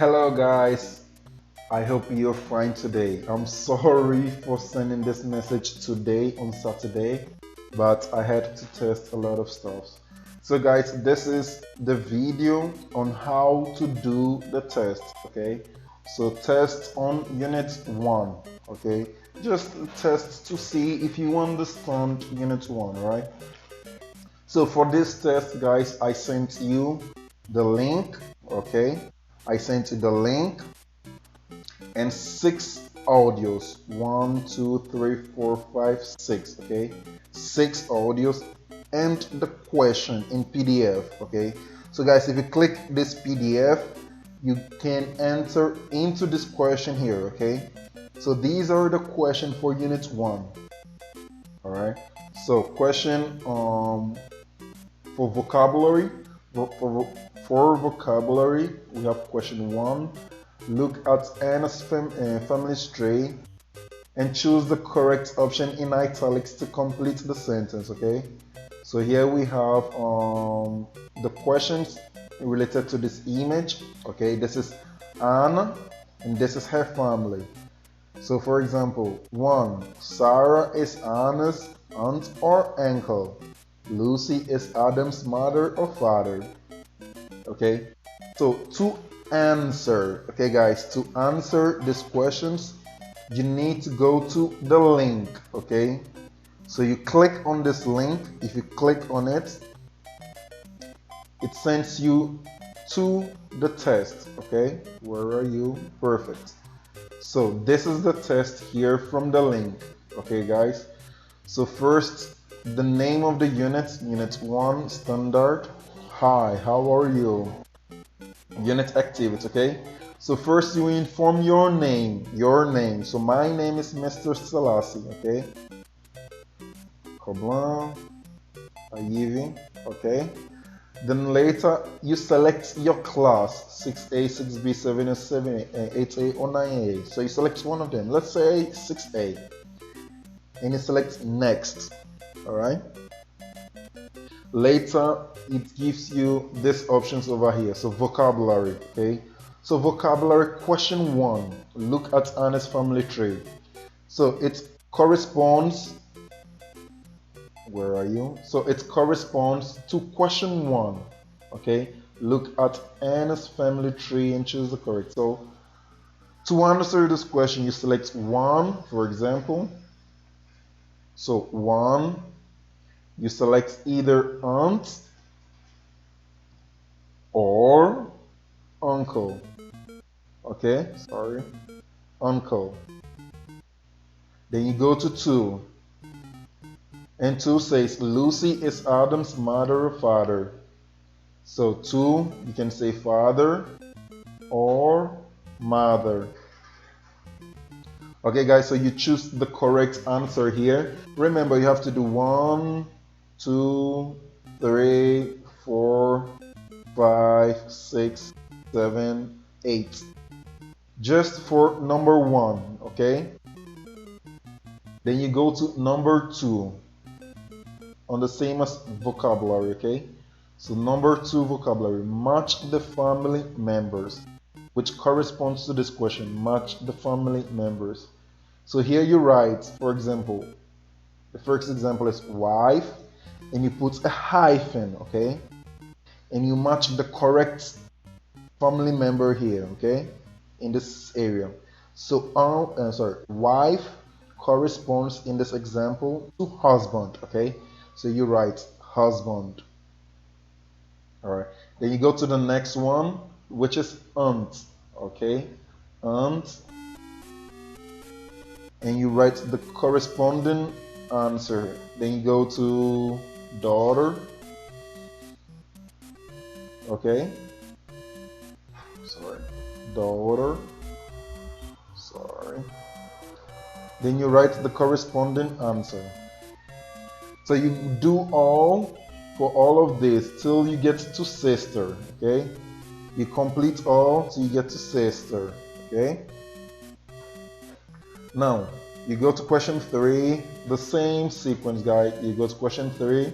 Hello guys, I hope you're fine today. I'm sorry for sending this message today on Saturday, but I had to test a lot of stuff. So guys, this is the video on how to do the test, okay? So test on unit 1, okay? Just test to see if you understand unit 1, right? So for this test, guys, I sent you the link, okay? I sent you the link and 6 audios. One, two, three, four, five, six, okay? 6 audios and the question in PDF, okay? So guys, if you click this PDF, you can enter into this question here, okay? So these are the question for unit 1. All right. So question for vocabulary, for vocabulary, we have question 1. Look at Anna's family tree and choose the correct option in italics to complete the sentence, okay? So here we have the questions related to this image, okay? This is Anna and this is her family. So for example, 1. Sarah is Anna's aunt or uncle. Lucy is Adam's mother or father. Okay, so to answer, okay guys, to answer these questions, you need to go to the link, okay? So you click on this link. If you click on it, it sends you to the test, okay? Where are you? Perfect. So this is the test here from the link, okay guys? So first, the name of the unit 1 standard. Hi, how are you? Unit activity, okay? So first you inform your name. So my name is Mr. Selassie, okay? Koblan, Ayivi, okay? Then later you select your class, 6A, 6B, 7A, 7A, 8A or 9A. So you select one of them. Let's say 6A. And you select next, all right? Later it gives you these options over here. So vocabulary, okay? So vocabulary question 1, look at Anna's family tree. So it corresponds, where are you? So it corresponds to question 1, okay? Look at Anna's family tree and choose the correct. So to answer this question, you select 1, for example. So 1, you select either aunt or uncle, okay? Sorry, uncle. Then you go to 2, and 2 says Lucy is Adam's mother or father. So 2, you can say father or mother. Okay guys, so you choose the correct answer here. Remember, you have to do 1, 2, 3, 4, 5, 6, 7, 8. Just for number 1, okay? Then you go to number 2 on the same as vocabulary, okay? So number 2 vocabulary, match the family members, which corresponds to this question, match the family members. So here you write, for example, the first example is wife, and you put a hyphen, okay? And you match the correct family member here, okay? In this area. So, wife corresponds in this example to husband, okay? So you write husband. All right. Then you go to the next one, which is aunt, okay? Aunt. And you write the corresponding answer. Then you go to daughter, okay? Sorry, daughter. Sorry. Then you write the corresponding answer. So you do all for all of this till you get to sister, okay? You complete all till you get to sister, okay? Now, you go to question 3, the same sequence, guys. You go to question 3,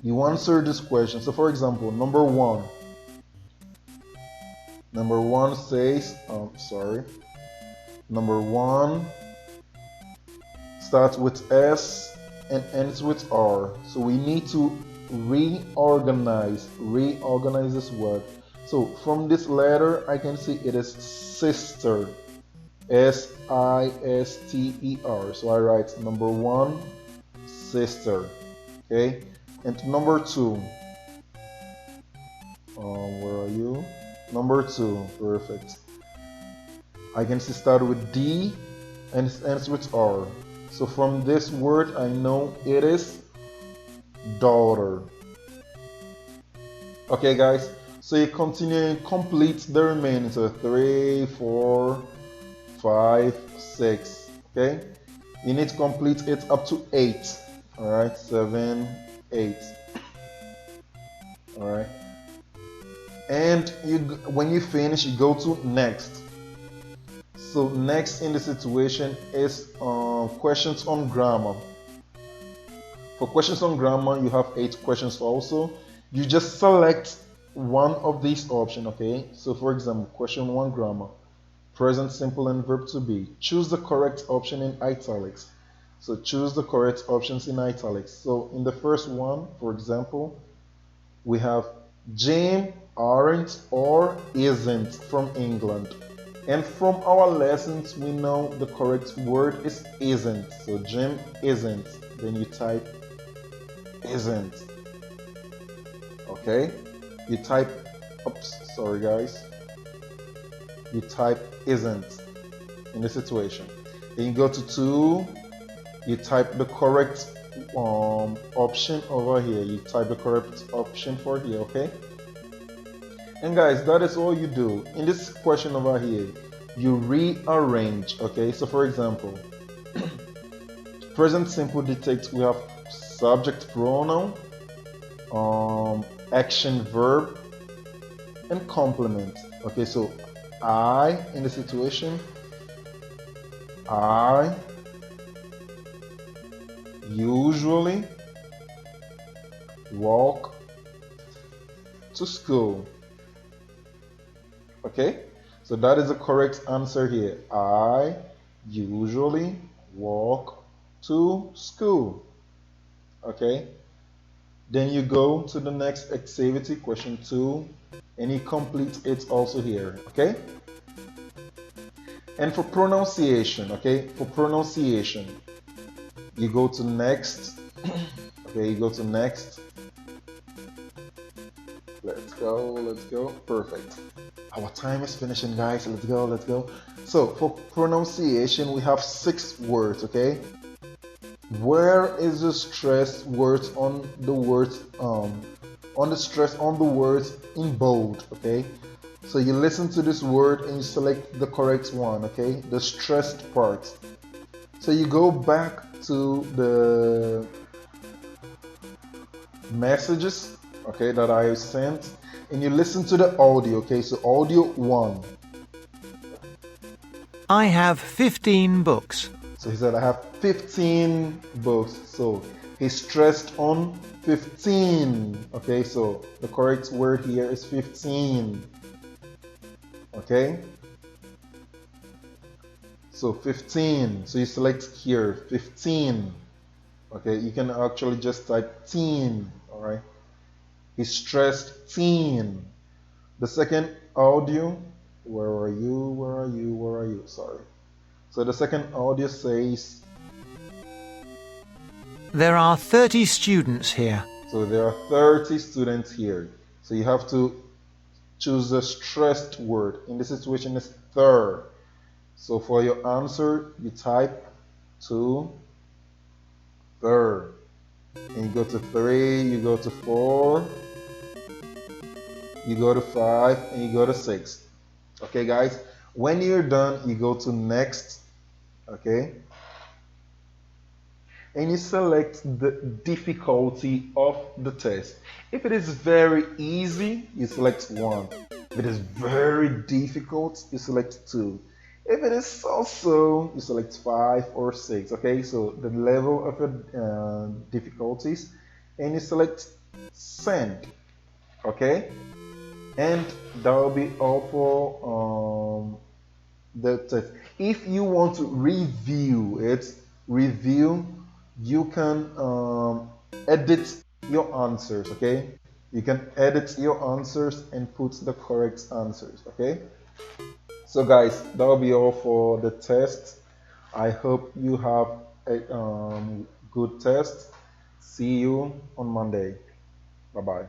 you answer this question. So for example, number 1, Number one says, sorry, number one starts with S and ends with R. So we need to reorganize this word. So from this letter, I can see it is sister, Sister. So I write number one, sister. Okay, and number two, where are you? Number two, perfect. I can see start with D and it ends with R. So from this word, I know it is daughter. Okay, guys. So you continue and complete the remaining. So 3, 4, 5, 6. Okay. You need to complete it up to 8. All right. 7, 8. All right. And when you finish, you go to next. So next in the situation is questions on grammar. For questions on grammar, you have 8 questions also. You just select one of these options, okay? So for example, question 1 grammar, present simple and verb to be. Choose the correct option in italics. So choose the correct options in italics. So in the first one, for example, we have Jim aren't or isn't from England. And from our lessons, we know the correct word is isn't. So Jim isn't. Then you type isn't. Okay? You type, oops, sorry guys. You type isn't in the situation. Then you go to 2, you type the correct option over here. You type the correct option for here, okay? And guys, that is all you do. In this question over here, you rearrange, okay? So for example, present simple dictates we have subject pronoun, action verb, and complement. Okay, so I in the situation, I usually walk to school. Okay, so that is the correct answer here. I usually walk to school. Okay, then you go to the next activity, question 2, and you complete it also here. Okay, and for pronunciation, okay, for pronunciation, you go to next. Okay, you go to next. Let's go. Perfect. Our time is finishing, guys. Let's go. So for pronunciation, we have 6 words, okay? Where is the stress words on the words on the stress on the words in bold, okay? So you listen to this word and you select the correct one, okay? The stressed part. So you go back to the messages, okay, that I sent, and you listen to the audio, okay? So audio 1. I have 15 books. So he said, I have 15 books. So he stressed on 15. Okay, so the correct word here is 15. Okay, so 15. So you select here 15. Okay, you can actually just type teen. All right, he stressed teen. The second audio, where are you? Sorry. So the second audio says, There are 30 students here. so there are 30 students here. So you have to choose the stressed word. In this situation, is third. So for your answer, you type 2, third. And you go to 3, you go to 4, you go to 5, and you go to 6. Okay, guys? When you're done, you go to next. Okay? And you select the difficulty of the test. If it is very easy, you select 1. If it is very difficult, you select 2. If it is so-so, you select 5 or 6. Okay, so the level of difficulties, and you select send. Okay, And that will be all for the test. If you want to review, you can edit your answers, okay? You can edit your answers and put the correct answers, okay? So guys, that will be all for the test. I hope you have a good test. See you on Monday. Bye bye.